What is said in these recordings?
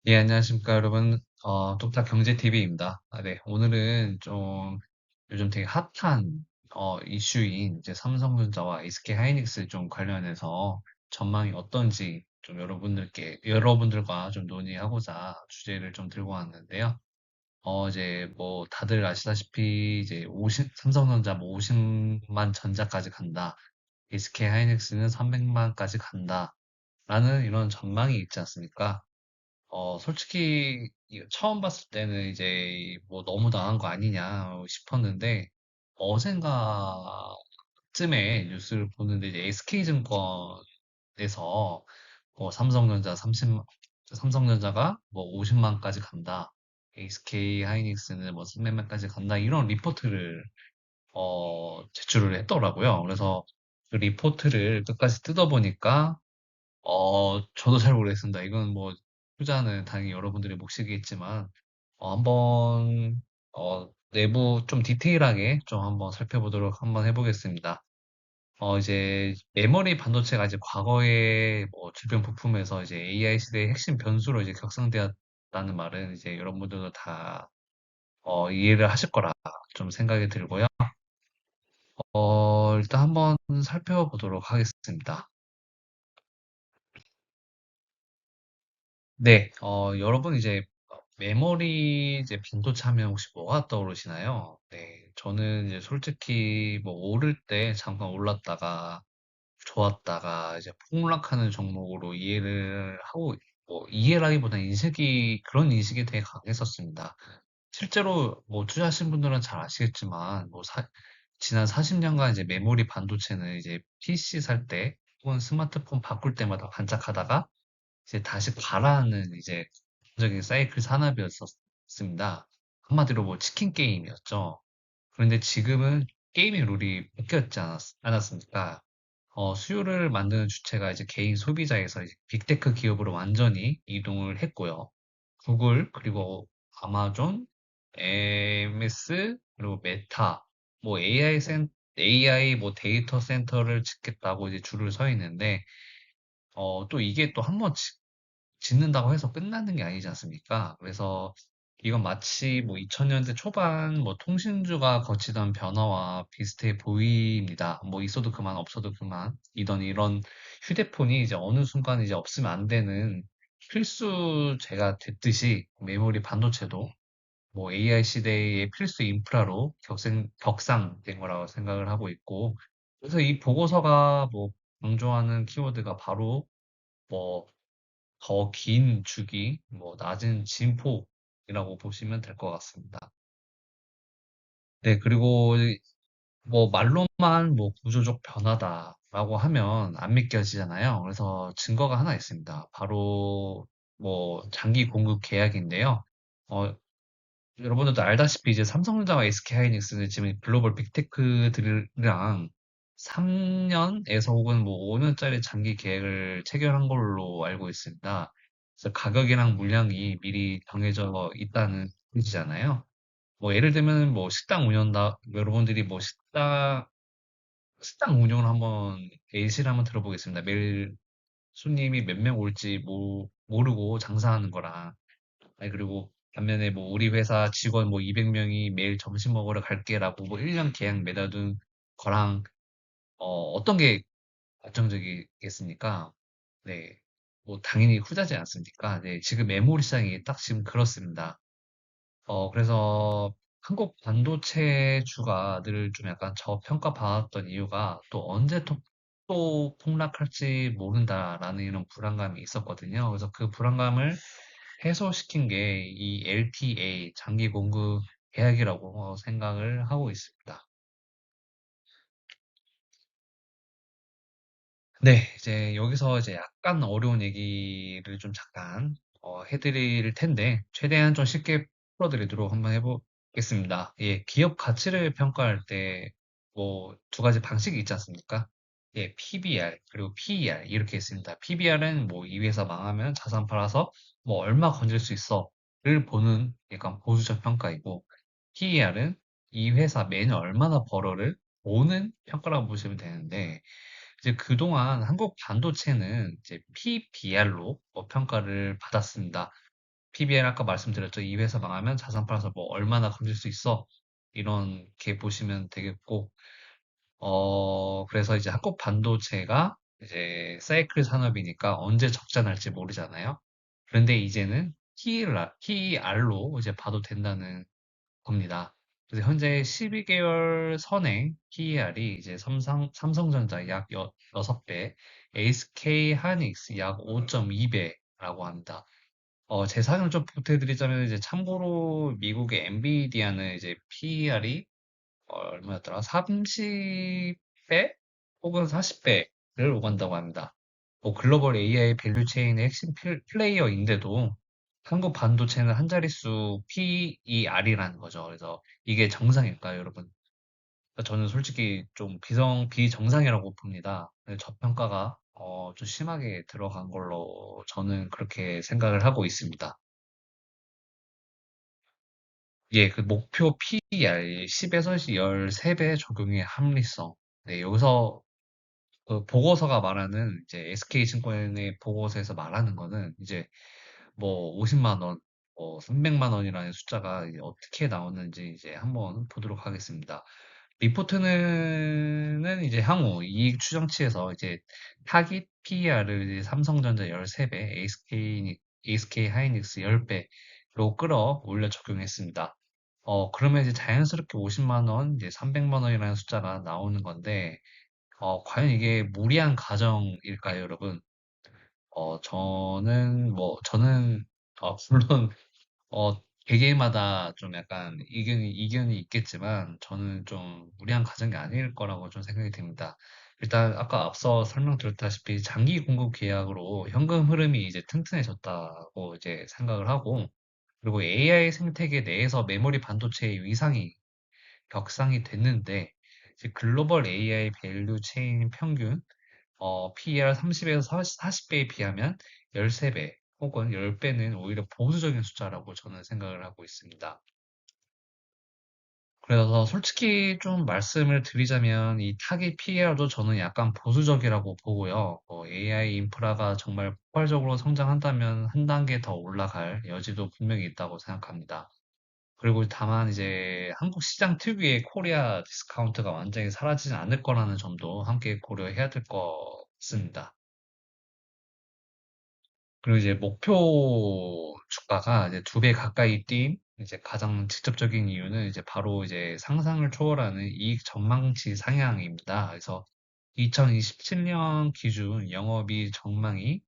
예, 안녕하십니까, 여러분. 뚝딱 경제TV입니다. 네. 오늘은 좀 요즘 되게 핫한, 이슈인 이제 삼성전자와 SK 하이닉스 좀 관련해서 전망이 어떤지 좀 여러분들과 좀 논의하고자 주제를 좀 들고 왔는데요. 이제 뭐 다들 아시다시피 이제 삼성전자 뭐 50만 전자까지 간다. SK 하이닉스는 300만까지 간다. 라는 이런 전망이 있지 않습니까? 솔직히 처음 봤을 때는 이제 뭐 너무 나간 거 아니냐 싶었는데 어젠가쯤에 뉴스를 보는데 이제 SK증권에서 뭐 삼성전자가 뭐 50만까지 간다. SK 하이닉스는 뭐 300만까지 간다. 이런 리포트를 제출을 했더라고요. 그래서 그 리포트를 끝까지 뜯어보니까 저도 잘 모르겠습니다. 이건 뭐 투자는 당연히 여러분들의 몫이겠지만 한번 내부 좀 디테일하게 좀 한번 살펴보도록 한번 해보겠습니다. 이제 메모리 반도체가 이제 과거에 뭐 주변 부품에서 이제 AI 시대의 핵심 변수로 이제 격상되었다는 말은 이제 여러분들도 다 이해를 하실 거라 좀 생각이 들고요. 일단 한번 살펴보도록 하겠습니다. 네, 여러분 이제 메모리 이제 반도체 하면 혹시 뭐가 떠오르시나요? 네, 저는 이제 솔직히 뭐 오를 때 잠깐 올랐다가 좋았다가 이제 폭락하는 종목으로 이해를 하고 뭐 이해라기보다 인식이 그런 인식이 되게 강했었습니다. 실제로 뭐 투자하신 분들은 잘 아시겠지만 지난 40년간 이제 메모리 반도체는 이제 PC 살 때 혹은 스마트폰 바꿀 때마다 반짝하다가 이제 다시 가라앉는 이제 전적인 사이클 산업이었었습니다. 한마디로 뭐 치킨 게임이었죠. 그런데 지금은 게임의 룰이 바뀌었지 않았습니까? 수요를 만드는 주체가 이제 개인 소비자에서 이제 빅테크 기업으로 완전히 이동을 했고요. 구글, 그리고 아마존, MS, 그리고 메타, 뭐 AI 뭐 데이터 센터를 짓겠다고 이제 줄을 서 있는데, 또 이게 또 한번 짓는다고 해서 끝나는 게 아니지 않습니까? 그래서 이건 마치 뭐 2000년대 초반 뭐 통신주가 거치던 변화와 비슷해 보입니다. 뭐 있어도 그만 없어도 그만 이던 이런 휴대폰이 이제 어느 순간 이제 없으면 안 되는 필수제가 됐듯이 메모리 반도체도 뭐 AI 시대의 필수 인프라로 격상된 거라고 생각을 하고 있고 그래서 이 보고서가 뭐 강조하는 키워드가 바로 뭐 더 긴 주기, 뭐 낮은 진폭이라고 보시면 될 것 같습니다. 네, 그리고 뭐 말로만 뭐 구조적 변화다라고 하면 안 믿겨지잖아요. 그래서 증거가 하나 있습니다. 바로 뭐 장기 공급 계약인데요. 어, 여러분들도 알다시피 이제 삼성전자와 SK하이닉스는 지금 글로벌 빅테크들이랑 3년에서 혹은 뭐 5년짜리 장기 계획을 체결한 걸로 알고 있습니다. 그래서 가격이랑 물량이 미리 정해져 있다는 뜻이잖아요. 뭐 예를 들면 뭐 여러분들이 뭐 식당 운영을 한번 예시를 한번 들어보겠습니다. 매일 손님이 몇 명 올지 모르고 장사하는 거랑 아니 그리고 반면에 뭐 우리 회사 직원 뭐 200명이 매일 점심 먹으러 갈게라고 뭐 1년 계약 맺어둔 거랑 어떤 게 안정적이겠습니까? 네. 뭐 당연히 후자지 않습니까? 네. 지금 메모리 시장이 딱 지금 그렇습니다. 그래서 한국 반도체 주가 늘 좀 약간 저평가 받았던 이유가 또 언제 또 폭락할지 모른다라는 이런 불안감이 있었거든요. 그래서 그 불안감을 해소시킨 게 이 LTA 장기 공급 계약이라고 생각을 하고 있습니다. 네, 이제 여기서 이제 약간 어려운 얘기를 좀 잠깐 해드릴 텐데 최대한 좀 쉽게 풀어드리도록 한번 해보겠습니다. 예, 기업 가치를 평가할 때 뭐 두 가지 방식이 있지 않습니까? 예, PBR 그리고 PER 이렇게 있습니다. PBR은 뭐 이 회사 망하면 자산 팔아서 뭐 얼마 건질 수 있어를 보는 약간 보수적 평가이고 PER은 이 회사 매년 얼마나 벌어를 보는 평가라고 보시면 되는데 이제 그동안 한국 반도체는 이제 PBR로 평가를 받았습니다. PBR 아까 말씀드렸죠. 이 회사 망하면 자산 팔아서 뭐 얼마나 건질 수 있어. 이렇게 보시면 되겠고, 그래서 이제 한국 반도체가 이제 사이클 산업이니까 언제 적자 날지 모르잖아요. 그런데 이제는 PER로 이제 봐도 된다는 겁니다. 그래서 현재 12개월 선행 PER이 이제 삼성전자 약 6배, SK 하이닉스 약 5.2배라고 합니다. 제 사정을 좀 보태드리자면 이제 참고로 미국의 엔비디아는 이제 PER이 얼마였더라? 30배 혹은 40배를 오간다고 합니다. 뭐 글로벌 AI 밸류 체인의 핵심 플레이어인데도 한국 반도체는 한 자릿수 PER이라는 거죠. 그래서 이게 정상일까요, 여러분? 그러니까 저는 솔직히 좀 비정상이라고 봅니다. 저평가가 좀 심하게 들어간 걸로 저는 그렇게 생각을 하고 있습니다. 예, 그 목표 PER 10에서 13배 적용의 합리성. 네, 여기서 그 보고서가 말하는 이제 SK증권의 보고서에서 말하는 거는 이제 뭐 50만 원, 뭐 300만 원이라는 숫자가 이제 어떻게 나오는지 이제 한번 보도록 하겠습니다. 리포트는 이제 향후 이익 추정치에서 이제 타깃 PER을 삼성전자 13배, SK 하이닉스 10배로 끌어올려 적용했습니다. 그러면 이제 자연스럽게 50만 원, 이제 300만 원이라는 숫자가 나오는 건데, 과연 이게 무리한 가정일까요, 여러분? 저는, 물론, 개개인마다 좀 약간 이견이 있겠지만, 저는 좀 무리한 가정이 아닐 거라고 좀 생각이 듭니다. 일단, 아까 앞서 설명드렸다시피, 장기 공급 계약으로 현금 흐름이 이제 튼튼해졌다고 이제 생각을 하고, 그리고 AI 생태계 내에서 메모리 반도체의 위상이 격상이 됐는데, 이제 글로벌 AI 밸류 체인 평균 PER 30에서 40배에 비하면 13배 혹은 10배는 오히려 보수적인 숫자라고 저는 생각을 하고 있습니다. 그래서 솔직히 좀 말씀을 드리자면 이 타깃 PER도 저는 약간 보수적이라고 보고요. AI 인프라가 정말 폭발적으로 성장한다면 한 단계 더 올라갈 여지도 분명히 있다고 생각합니다. 그리고 다만 이제 한국 시장 특유의 코리아 디스카운트가 완전히 사라지지 않을 거라는 점도 함께 고려해야 될 것 같습니다. 그리고 이제 목표 주가가 이제 2배 가까이 뛴 이제 가장 직접적인 이유는 이제 바로 이제 상상을 초월하는 이익 전망치 상향입니다. 그래서 2027년 기준 영업이익 전망이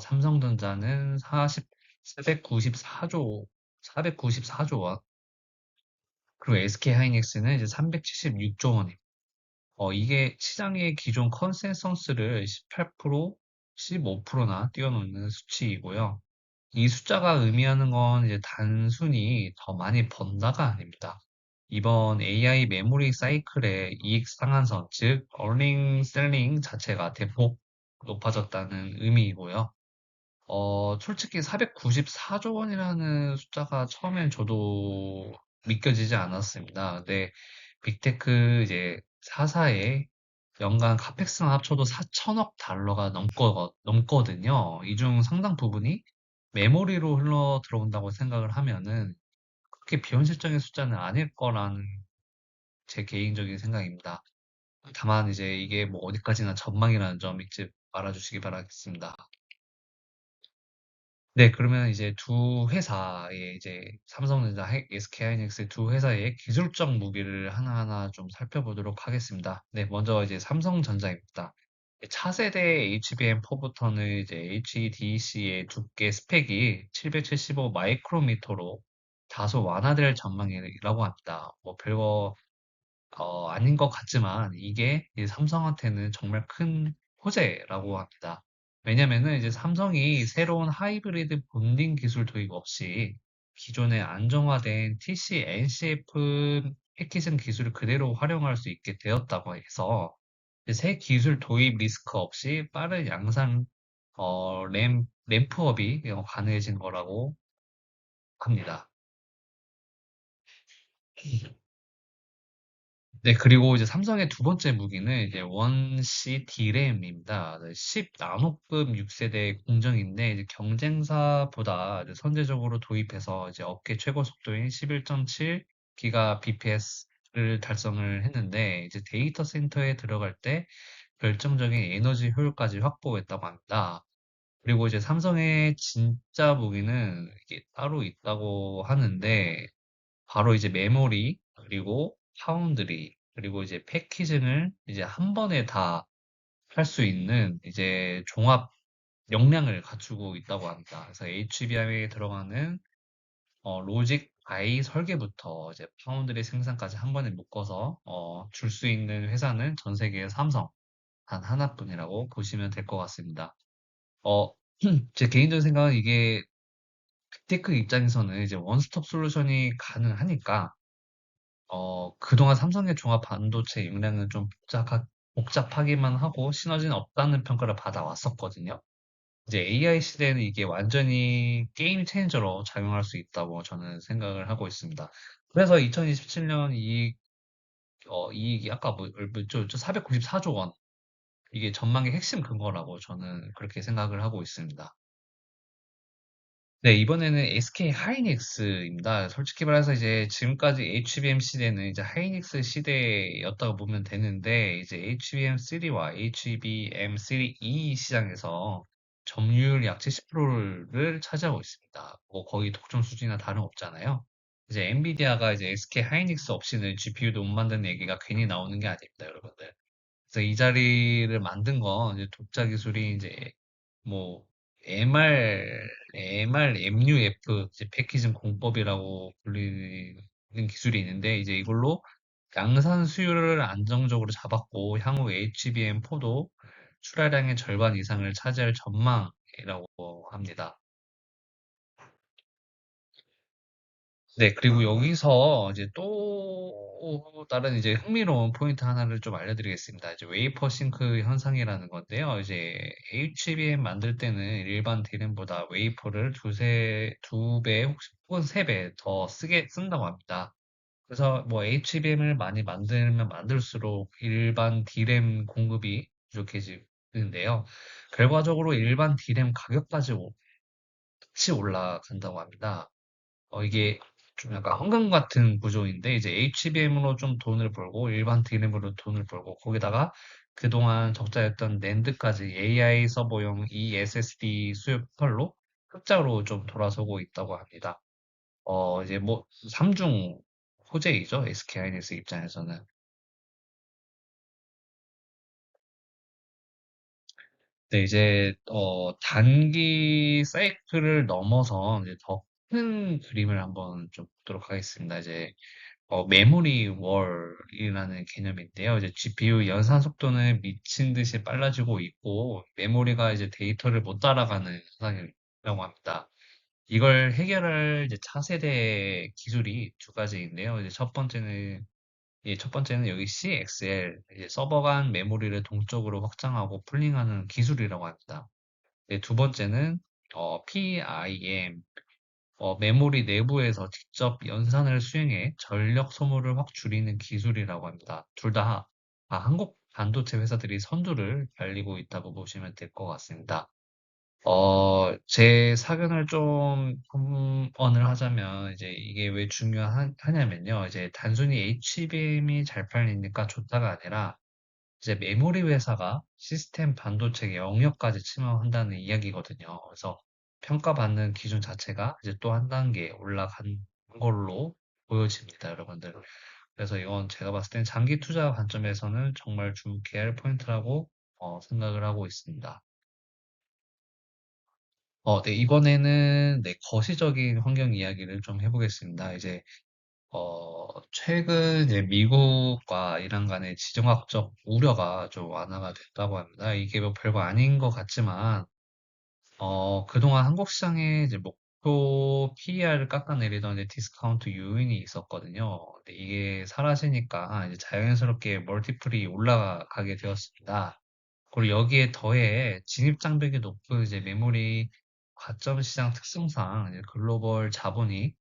삼성전자는 494조 원, 그리고 SK 하이닉스는 이제 376조 원입니다. 이게 시장의 기존 컨센서스를 18%, 15%나 뛰어넘는 수치이고요. 이 숫자가 의미하는 건 이제 단순히 더 많이 번다가 아닙니다. 이번 AI 메모리 사이클의 이익 상한선, 즉, earning selling 자체가 대폭 높아졌다는 의미이고요. 솔직히 494조 원이라는 숫자가 처음엔 저도 믿겨지지 않았습니다. 근데 빅테크 이제 4사의 연간 카펙스만 합쳐도 4천억 달러가 넘거든요. 이 중 상당 부분이 메모리로 흘러 들어온다고 생각을 하면은 그렇게 비현실적인 숫자는 아닐 거라는 제 개인적인 생각입니다. 다만 이제 이게 뭐 어디까지나 전망이라는 점 잊지 말아주시기 바라겠습니다. 네, 그러면 이제 두 회사의 이제 삼성전자, SK하이닉스 두 회사의 기술적 무기를 하나하나 좀 살펴보도록 하겠습니다. 네, 먼저 이제 삼성전자입니다. 차세대 HBM4부터는 이제 HEDC의 두께 스펙이 775 마이크로미터로 다소 완화될 전망이라고 합니다. 뭐 별거 아닌 것 같지만 이게 이 삼성한테는 정말 큰 호재라고 합니다. 왜냐면은 이제 삼성이 새로운 하이브리드 본딩 기술 도입 없이 기존의 안정화된 TC, NCF 패키징 기술을 그대로 활용할 수 있게 되었다고 해서 이제 새 기술 도입 리스크 없이 빠른 양산 램프업이 가능해진 거라고 합니다. 네, 그리고 이제 삼성의 두 번째 무기는 이제 원C D램입니다. 10 나노급 6세대 공정인데 이제 경쟁사보다 이제 선제적으로 도입해서 이제 업계 최고 속도인 11.7 기가bps를 달성을 했는데 이제 데이터 센터에 들어갈 때 결정적인 에너지 효율까지 확보했다고 합니다. 그리고 이제 삼성의 진짜 무기는 이게 따로 있다고 하는데 바로 이제 메모리, 그리고 파운드리, 그리고 이제 패키징을 이제 한 번에 다 할 수 있는 이제 종합 역량을 갖추고 있다고 합니다. 그래서 HBM에 들어가는 로직 아이 설계부터 이제 파운드리 생산까지 한 번에 묶어서 줄 수 있는 회사는 전 세계에 삼성 단 하나뿐이라고 보시면 될 것 같습니다. 어, 제 개인적인 생각은 이게 빅테크 입장에서는 이제 원스톱 솔루션이 가능하니까 그동안 삼성의 종합 반도체 역량은 좀 복잡하기만 하고 시너지는 없다는 평가를 받아왔었거든요. 이제 AI 시대에는 이게 완전히 게임 체인저로 작용할 수 있다고 저는 생각을 하고 있습니다. 그래서 2027년 이익이 아까 뭐죠? 494조 원. 이게 전망의 핵심 근거라고 저는 그렇게 생각을 하고 있습니다. 네, 이번에는 SK 하이닉스입니다. 솔직히 말해서 이제 지금까지 HBM 시대는 이제 하이닉스 시대였다고 보면 되는데, 이제 HBM3와 HBM3E 시장에서 점유율 약 70%를 차지하고 있습니다. 뭐 거의 독점 수준이나 다름없잖아요. 이제 엔비디아가 이제 SK 하이닉스 없이는 GPU도 못 만드는 얘기가 괜히 나오는 게 아닙니다, 여러분들. 그래서 이 자리를 만든 건 이제 독자 기술이 이제 뭐 MRMUF 이제 패키징 공법이라고 불리는 기술이 있는데 이제 이걸로 양산 수율을 안정적으로 잡았고 향후 HBM4도 출하량의 절반 이상을 차지할 전망이라고 합니다. 네, 그리고 여기서 이제 또 다른 이제 흥미로운 포인트 하나를 좀 알려드리겠습니다. 이제 웨이퍼 싱크 현상이라는 건데요. 이제 HBM 만들 때는 일반 D램보다 웨이퍼를 두 배, 혹은 세 배 더 쓴다고 합니다. 그래서 뭐 HBM을 많이 만들면 만들수록 일반 D램 공급이 부족해지는데요. 결과적으로 일반 D램 가격까지 같이 올라간다고 합니다. 이게 좀 약간 황금 같은 구조인데 이제 HBM으로 좀 돈을 벌고 일반 D램으로 돈을 벌고 거기다가 그동안 적자였던 낸드까지 AI 서버용 eSSD 수요 폭발로 흑자로 좀 돌아서고 있다고 합니다. 이제 뭐 삼중 호재이죠. SK 하이닉스 입장에서는. 네, 이제 단기 사이클을 넘어서 이제 더 큰 그림을 한번 좀 보도록 하겠습니다. 이제 메모리 월이라는 개념인데요. 이제 GPU 연산 속도는 미친 듯이 빨라지고 있고, 메모리가 이제 데이터를 못 따라가는 현상이라고 합니다. 이걸 해결할 이제 차세대 기술이 두 가지인데요. 이제 첫 번째는 여기 CXL, 이제 서버 간 메모리를 동적으로 확장하고 풀링하는 기술이라고 합니다. 네, 두 번째는 PIM, 메모리 내부에서 직접 연산을 수행해 전력 소모를 확 줄이는 기술이라고 합니다. 둘 다 한국 반도체 회사들이 선두를 달리고 있다고 보시면 될 것 같습니다. 제 사견을 좀 첨언을 하자면 이제 이게 왜 중요하냐면요. 이제 단순히 HBM이 잘 팔리니까 좋다가 아니라 이제 메모리 회사가 시스템 반도체 영역까지 침범한다는 이야기거든요. 그래서 평가받는 기준 자체가 이제 또 한 단계 올라간 걸로 보여집니다, 여러분들. 그래서 이건 제가 봤을 땐 장기 투자 관점에서는 정말 주목해야 할 포인트라고 생각을 하고 있습니다. 네, 이번에는 네, 거시적인 환경 이야기를 좀 해보겠습니다. 이제 최근 이제 미국과 이란 간의 지정학적 우려가 좀 완화가 됐다고 합니다. 이게 뭐 별거 아닌 것 같지만, 그동안 한국 시장에 이제 목표 PER을 깎아내리던 이제 디스카운트 요인이 있었거든요. 근데 이게 사라지니까 이제 자연스럽게 멀티플이 올라가게 되었습니다. 그리고 여기에 더해 진입 장벽이 높은 이제 메모리 과점 시장 특성상 이제 글로벌 자본이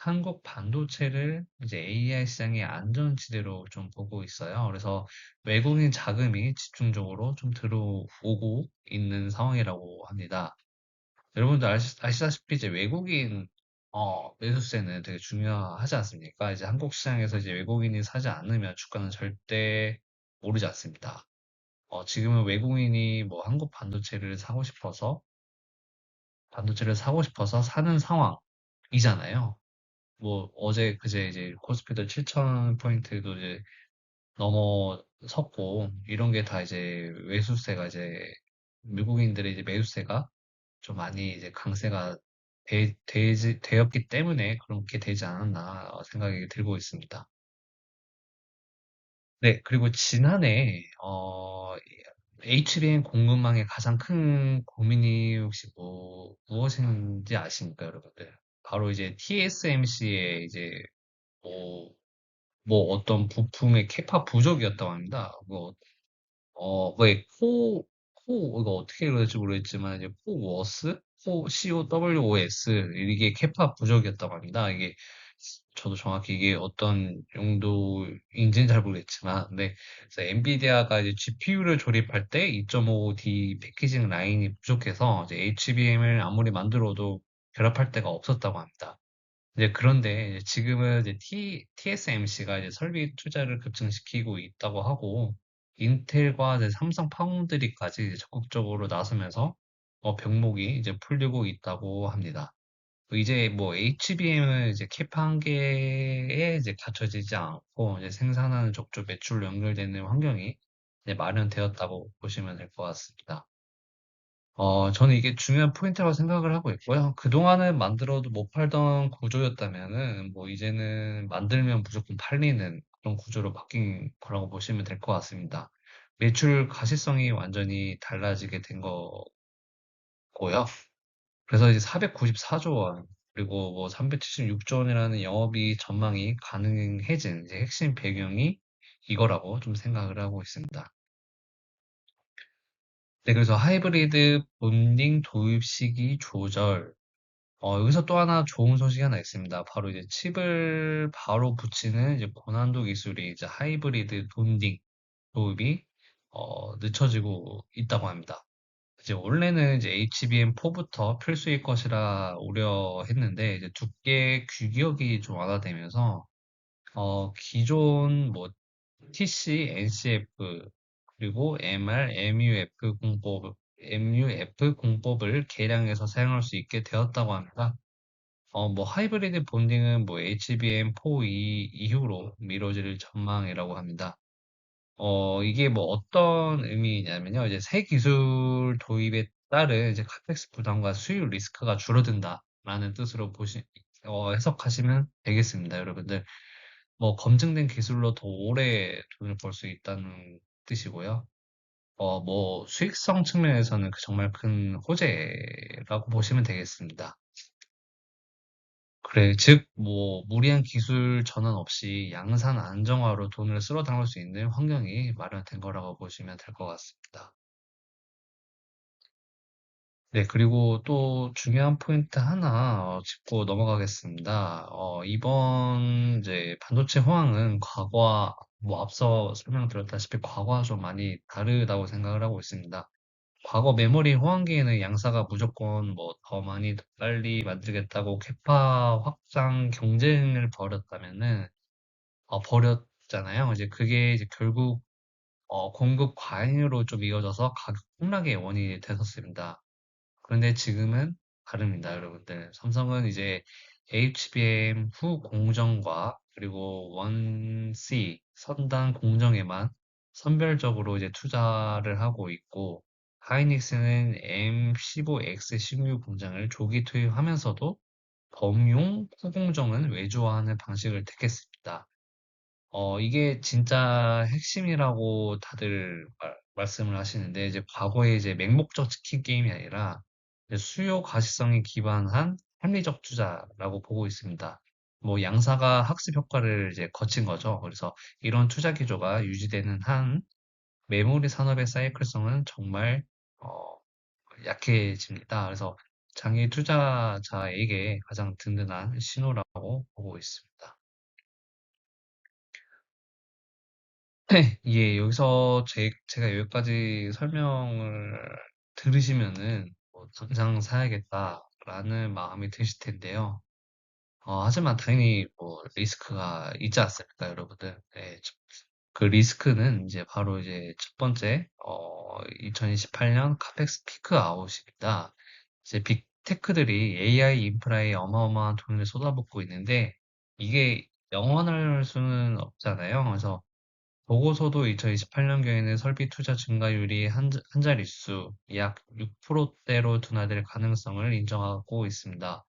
한국 반도체를 이제 AI 시장의 안전지대로 좀 보고 있어요. 그래서 외국인 자금이 집중적으로 좀 들어오고 있는 상황이라고 합니다. 여러분도 아시다시피 이제 외국인 매수세는 되게 중요하지 않습니까? 이제 한국 시장에서 이제 외국인이 사지 않으면 주가는 절대 오르지 않습니다. 지금은 외국인이 뭐 한국 반도체를 사고 싶어서 사는 상황이잖아요. 뭐 어제 그제 이제 코스피도 7천 포인트도 이제 넘어섰고 이런 게 다 이제 외수세가 이제 미국인들의 이제 매수세가 좀 많이 이제 강세가 되었기 때문에 그렇게 되지 않았나 생각이 들고 있습니다. 네, 그리고 지난해 HBM 공급망의 가장 큰 고민이 혹시 무엇인지 아십니까, 여러분들? 바로 이제 TSMC의 이제 뭐, 뭐 어떤 부품의 캐파 부족이었다고 합니다. 왜 이거 어떻게 읽을지 모르겠지만, 이제 COWOS, 이게 캐파 부족이었다고 합니다. 저도 정확히 이게 어떤 용도인지는 잘 모르겠지만, 네. 그래서 엔비디아가 이제 GPU를 조립할 때 2.5D 패키징 라인이 부족해서 이제 HBM을 아무리 만들어도 결합할 데가 없었다고 합니다. 이제 그런데 이제 지금은 이제 TSMC가 이제 설비 투자를 급증시키고 있다고 하고 인텔과 이제 삼성 파운드리까지 이제 적극적으로 나서면서 병목이 이제 풀리고 있다고 합니다. 이제 뭐 HBM은 이제 캡 한계에 이제 갇혀지지 않고 이제 생산하는 족족 매출로 연결되는 환경이 이제 마련되었다고 보시면 될 것 같습니다. 저는 이게 중요한 포인트라고 생각을 하고 있고요. 그동안은 만들어도 못 팔던 구조였다면은, 뭐, 이제는 만들면 무조건 팔리는 그런 구조로 바뀐 거라고 보시면 될 것 같습니다. 매출 가시성이 완전히 달라지게 된 거고요. 그래서 이제 494조 원, 그리고 뭐 376조 원이라는 영업이 전망이 가능해진 이제 핵심 배경이 이거라고 좀 생각을 하고 있습니다. 네, 그래서 하이브리드 본딩 도입 시기 조절. 여기서 또 하나 좋은 소식이 하나 있습니다. 바로 이제 칩을 바로 붙이는 이제 고난도 기술이 이제 하이브리드 본딩 도입이 늦춰지고 있다고 합니다. 이제 원래는 이제 HBM4부터 필수일 것이라 우려했는데 이제 두께 규격이 좀 완화되면서 기존 뭐 TC, NCF 그리고 MR, MUF 공법을 개량해서 사용할 수 있게 되었다고 합니다. 뭐 하이브리드 본딩은 뭐 HBM4 이후로 미뤄질 전망이라고 합니다. 이게 뭐 어떤 의미냐면요. 이제 새 기술 도입에 따른 이제 카펙스 부담과 수율 리스크가 줄어든다라는 뜻으로 해석하시면 되겠습니다, 여러분들. 뭐 검증된 기술로 더 오래 돈을 벌 수 있다는 뜻이고요. 뭐 수익성 측면에서는 그 정말 큰 호재라고 보시면 되겠습니다. 그래, 즉, 뭐, 무리한 기술 전환 없이 양산 안정화로 돈을 쓸어 담을 수 있는 환경이 마련된 거라고 보시면 될 것 같습니다. 네, 그리고 또 중요한 포인트 하나 짚고 넘어가겠습니다. 이번 이제 반도체 호황은 과거와 뭐 앞서 설명드렸다시피 과거와 좀 많이 다르다고 생각을 하고 있습니다. 과거 메모리 호황기에는 양사가 무조건 뭐 더 많이 더 빨리 만들겠다고 캐파 확장 경쟁을 벌였잖아요. 이제 그게 이제 결국 공급 과잉으로 좀 이어져서 가격 폭락의 원인이 됐었습니다. 그런데 지금은 다릅니다, 여러분들. 삼성은 이제 HBM 후 공정과 그리고 1C 선단 공정에만 선별적으로 이제 투자를 하고 있고, 하이닉스는 M15X16 공장을 조기 투입하면서도 범용 후공정은 외주화하는 방식을 택했습니다. 이게 진짜 핵심이라고 다들 말씀을 하시는데, 이제 과거에 이제 맹목적 치킨 게임이 아니라 이제 수요 가시성에 기반한 합리적 투자라고 보고 있습니다. 뭐 양사가 학습 효과를 이제 거친 거죠. 그래서 이런 투자 기조가 유지되는 한 메모리 산업의 사이클성은 정말 어, 약해집니다. 그래서 장기 투자자에게 가장 든든한 신호라고 보고 있습니다. 예, 여기서 제가 여기까지 설명을 들으시면은 뭐 당장 사야겠다라는 마음이 드실 텐데요. 하지만 당연히 뭐 리스크가 있지 않습니까, 여러분들? 네, 그 리스크는 이제 바로 이제 첫 번째, 2028년 카펙스 피크 아웃입니다. 이제 빅테크들이 AI 인프라에 어마어마한 돈을 쏟아붓고 있는데 이게 영원할 수는 없잖아요. 그래서 보고서도 2028년경에는 설비 투자 증가율이 한 자릿수, 약 6%대로 둔화될 가능성을 인정하고 있습니다.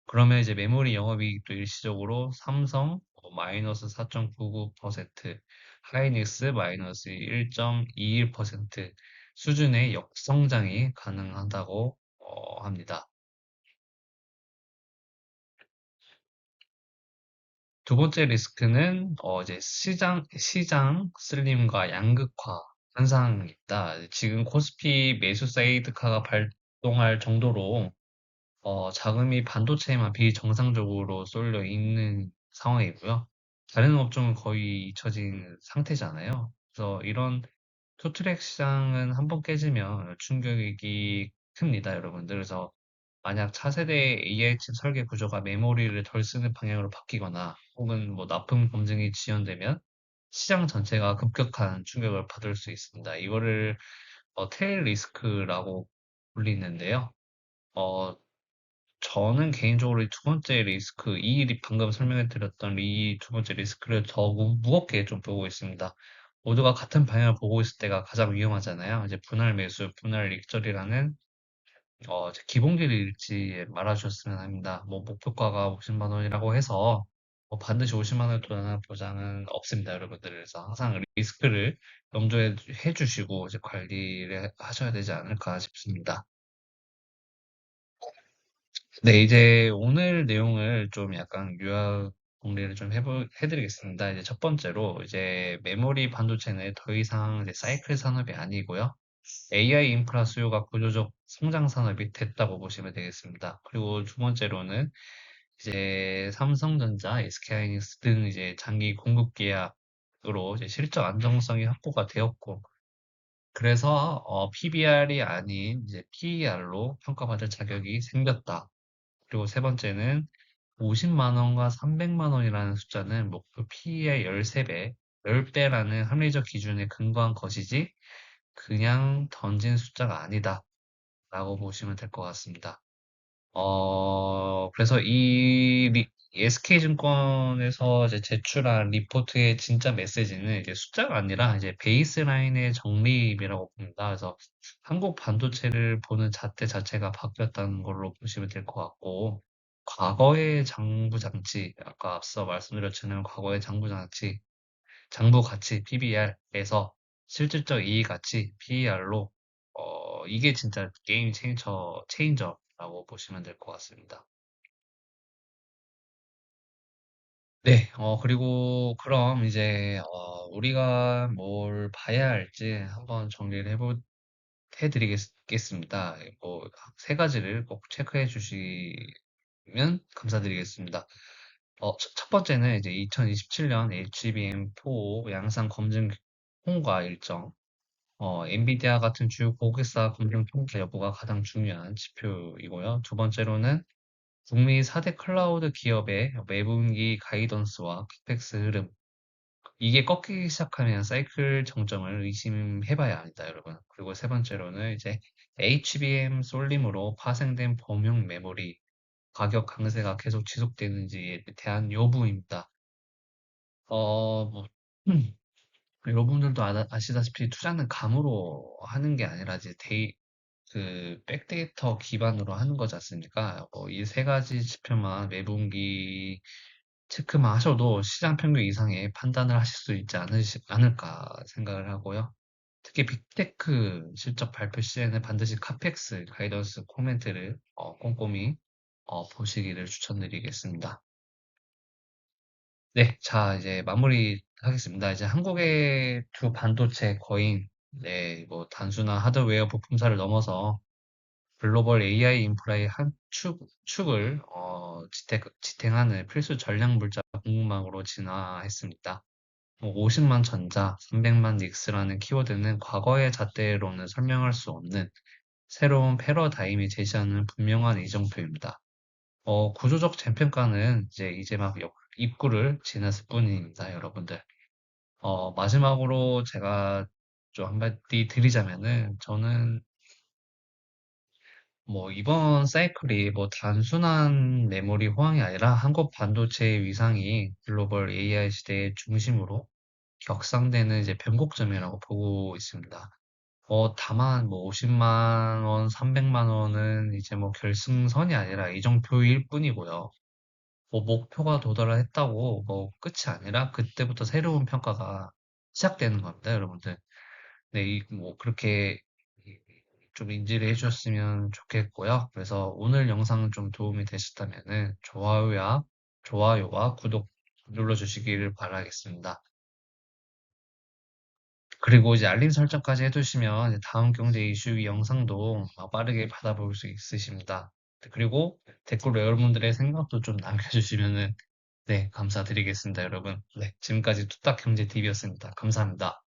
그러면 이제 메모리 영업이익도 일시적으로 삼성 마이너스 4.99%, 하이닉스 마이너스 1.21% 수준의 역성장이 가능하다고 합니다. 두 번째 리스크는 이제 시장 슬림과 양극화 현상입니다. 지금 코스피 매수 사이드카가 발동할 정도로 자금이 반도체에만 비정상적으로 쏠려 있는 상황이고요. 다른 업종은 거의 잊혀진 상태잖아요. 그래서 이런 투트랙 시장은 한번 깨지면 충격이 큽니다, 여러분들. 그래서 만약 차세대 AI 칩 설계 구조가 메모리를 덜 쓰는 방향으로 바뀌거나 혹은 뭐 납품 검증이 지연되면 시장 전체가 급격한 충격을 받을 수 있습니다. 이거를 테일 리스크라고 불리는데요. 어, 저는 개인적으로 이 두 번째 리스크, 방금 설명해 드렸던 이 두 번째 리스크를 더 무겁게 좀 보고 있습니다. 모두가 같은 방향을 보고 있을 때가 가장 위험하잖아요. 이제 분할 매수, 분할 익절이라는 이제 기본기를 잃지 말아주셨으면 합니다. 뭐 목표가가 50만 원이라고 해서 뭐 반드시 50만 원을 도달하는 보장은 없습니다, 여러분들. 그래서 항상 리스크를 염두에 해주시고 이제 관리를 하셔야 되지 않을까 싶습니다. 네, 이제 오늘 내용을 좀 약간 요약 정리를 좀 해드리겠습니다. 이제 첫 번째로 이제 메모리 반도체는 더 이상 이제 사이클 산업이 아니고요. AI 인프라 수요가 구조적 성장 산업이 됐다고 보시면 되겠습니다. 그리고 두 번째로는 이제 삼성전자, SK하이닉스 등 이제 장기 공급 계약으로 이제 실적 안정성이 확보가 되었고, 그래서 PBR이 아닌 이제 PER로 평가받을 자격이 생겼다. 그리고 세 번째는 50만 원과 300만 원이라는 숫자는 목표 P의 13배, 10배라는 합리적 기준에 근거한 것이지 그냥 던진 숫자가 아니다. 라고 보시면 될 것 같습니다. 그래서 SK증권에서 이제 제출한 리포트의 진짜 메시지는 이제 숫자가 아니라 이제 베이스라인의 정립이라고 봅니다. 그래서 한국 반도체를 보는 잣대 자체가 바뀌었다는 걸로 보시면 될 것 같고, 과거의 장부 장치, 아까 앞서 말씀드렸지만 과거의 장부 장치, 장부 가치 PBR에서 실질적 이익 가치 PER로 이게 진짜 게임 체인저라고 보시면 될 것 같습니다. 네, 그리고 그럼 이제 우리가 뭘 봐야 할지 한번 정리를 해드리겠습니다. 뭐, 세 가지를 꼭 체크해 주시면 감사드리겠습니다. 첫 번째는 이제 2027년 HBM4 양산 검증 통과 일정, 엔비디아 같은 주요 고객사 검증 통과 여부가 가장 중요한 지표이고요. 두 번째로는 북미 4대 클라우드 기업의 매분기 가이던스와 카펙스 흐름. 이게 꺾이기 시작하면 사이클 정점을 의심해 봐야 합니다, 여러분. 그리고 세 번째로는 이제 HBM 쏠림으로 파생된 범용 메모리 가격 강세가 계속 지속되는지에 대한 여부입니다. 뭐, 여러분들도 아시다시피 투자는 감으로 하는 게 아니라 이제 백데이터 기반으로 하는 거지 않습니까? 이 세 가지 지표만 매분기 체크만 하셔도 시장 평균 이상의 판단을 하실 수 있지 않을까 생각을 하고요. 특히 빅테크 실적 발표 시에는 반드시 카펙스 가이던스 코멘트를 꼼꼼히 보시기를 추천드리겠습니다. 네, 자, 이제 마무리 하겠습니다. 이제 한국의 두 반도체 거인, 네, 뭐 단순한 하드웨어 부품사를 넘어서 글로벌 AI 인프라의 한 축을 지탱하는 필수 전략 물자 공급망으로 진화했습니다. 50만 전자, 300만 닉스라는 키워드는 과거의 잣대로는 설명할 수 없는 새로운 패러다임이 제시하는 분명한 이정표입니다. 구조적 재평가는 이제 막 입구를 지났을 뿐입니다, 여러분들. 마지막으로 제가 좀 한마디 드리자면은, 저는 뭐 이번 사이클이 뭐 단순한 메모리 호황이 아니라 한국 반도체의 위상이 글로벌 AI 시대의 중심으로 격상되는 이제 변곡점이라고 보고 있습니다. 다만 뭐 50만 원, 300만 원은 이제 뭐 결승선이 아니라 이정표일 뿐이고요. 뭐 목표가 도달했다고 뭐 끝이 아니라 그때부터 새로운 평가가 시작되는 겁니다, 여러분들. 네, 뭐 그렇게 좀 인지를 해주셨으면 좋겠고요. 그래서 오늘 영상 좀 도움이 되셨다면은 좋아요와 구독 눌러주시기를 바라겠습니다. 그리고 이제 알림 설정까지 해두시면 이제 다음 경제 이슈 영상도 빠르게 받아볼 수 있으십니다. 네, 그리고 댓글로 여러분들의 생각도 좀 남겨주시면은 네, 감사드리겠습니다, 여러분. 네, 지금까지 뚝딱경제TV였습니다. 감사합니다.